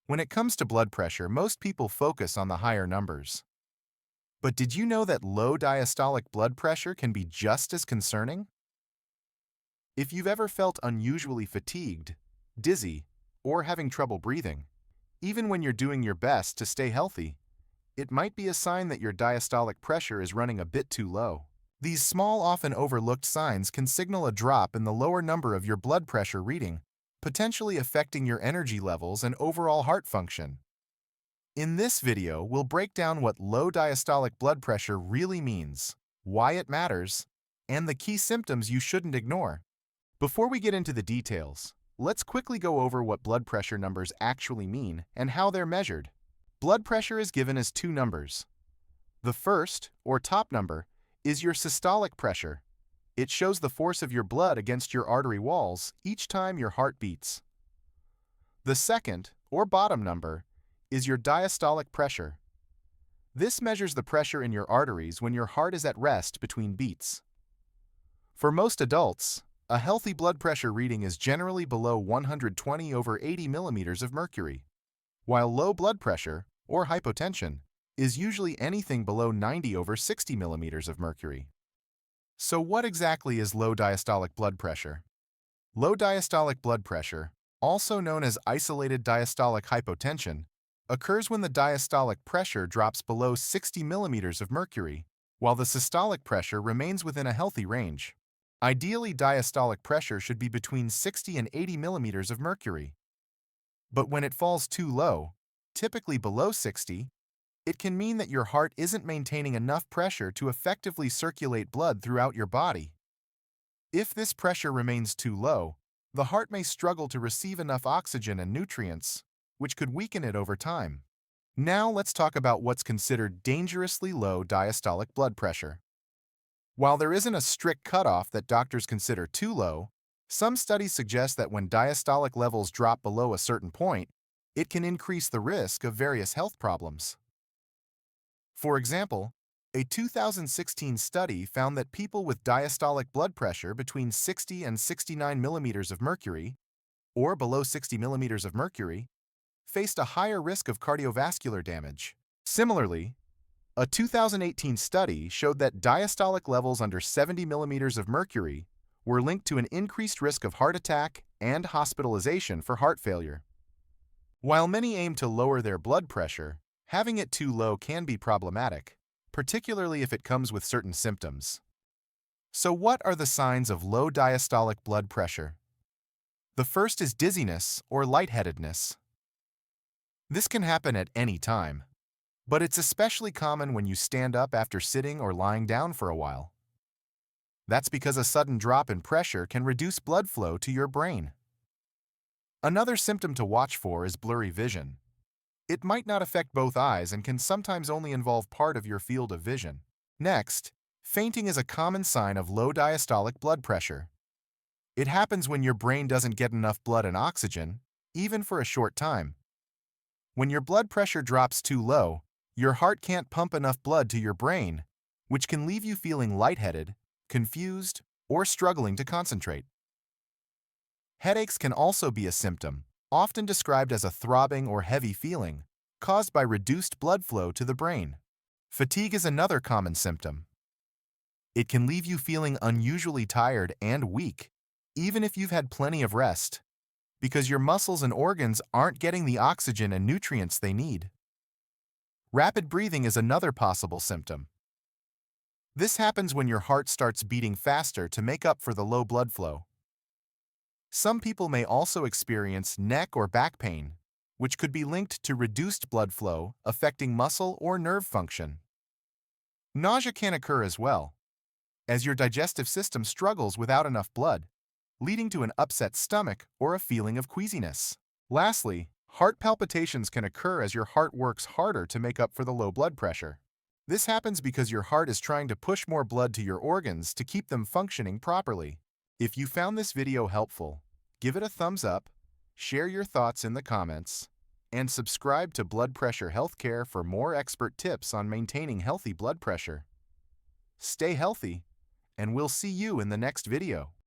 When it comes to blood pressure, most people focus on the higher numbers. But did you know that low diastolic blood pressure can be just as concerning? If you've ever felt unusually fatigued, dizzy, or having trouble breathing, even when you're doing your best to stay healthy, it might be a sign that your diastolic pressure is running a bit too low. These small, often overlooked signs can signal a drop in the lower number of your blood pressure reading, potentially affecting your energy levels and overall heart function. In this video, we'll break down what low diastolic blood pressure really means, why it matters, and the key symptoms you shouldn't ignore. Before we get into the details, let's quickly go over what blood pressure numbers actually mean and how they're measured. Blood pressure is given as two numbers. The first, or top number, is your systolic pressure. It shows the force of your blood against your artery walls each time your heart beats. The second, or bottom number, is your diastolic pressure. This measures the pressure in your arteries when your heart is at rest between beats. For most adults, a healthy blood pressure reading is generally below 120 over 80 millimeters of mercury, while low blood pressure, or hypotension, is usually anything below 90 over 60 millimeters of mercury. So what exactly is low diastolic blood pressure? Low diastolic blood pressure, also known as isolated diastolic hypotension, occurs when the diastolic pressure drops below 60 millimeters of mercury, while the systolic pressure remains within a healthy range. Ideally, diastolic pressure should be between 60 and 80 millimeters of mercury. But when it falls too low, typically below 60, it can mean that your heart isn't maintaining enough pressure to effectively circulate blood throughout your body. If this pressure remains too low, the heart may struggle to receive enough oxygen and nutrients, which could weaken it over time. Now let's talk about what's considered dangerously low diastolic blood pressure. While there isn't a strict cutoff that doctors consider too low, some studies suggest that when diastolic levels drop below a certain point, it can increase the risk of various health problems. For example, a 2016 study found that people with diastolic blood pressure between 60 and 69 millimeters of mercury, or below 60 millimeters of mercury, faced a higher risk of cardiovascular damage. Similarly, a 2018 study showed that diastolic levels under 70 millimeters of mercury were linked to an increased risk of heart attack and hospitalization for heart failure. While many aim to lower their blood pressure, having it too low can be problematic, particularly if it comes with certain symptoms. So what are the signs of low diastolic blood pressure? The first is dizziness or lightheadedness. This can happen at any time, but it's especially common when you stand up after sitting or lying down for a while. That's because a sudden drop in pressure can reduce blood flow to your brain. Another symptom to watch for is blurry vision. It might not affect both eyes and can sometimes only involve part of your field of vision. Next, fainting is a common sign of low diastolic blood pressure. It happens when your brain doesn't get enough blood and oxygen, even for a short time. When your blood pressure drops too low, your heart can't pump enough blood to your brain, which can leave you feeling lightheaded, confused, or struggling to concentrate. Headaches can also be a symptom, often described as a throbbing or heavy feeling, caused by reduced blood flow to the brain. Fatigue is another common symptom. It can leave you feeling unusually tired and weak, even if you've had plenty of rest, because your muscles and organs aren't getting the oxygen and nutrients they need. Rapid breathing is another possible symptom. This happens when your heart starts beating faster to make up for the low blood flow. Some people may also experience neck or back pain, which could be linked to reduced blood flow affecting muscle or nerve function. Nausea can occur as well, as your digestive system struggles without enough blood, leading to an upset stomach or a feeling of queasiness. Lastly, heart palpitations can occur as your heart works harder to make up for the low blood pressure. This happens because your heart is trying to push more blood to your organs to keep them functioning properly. If you found this video helpful, give it a thumbs up, share your thoughts in the comments, and subscribe to Blood Pressure Healthcare for more expert tips on maintaining healthy blood pressure. Stay healthy, and we'll see you in the next video.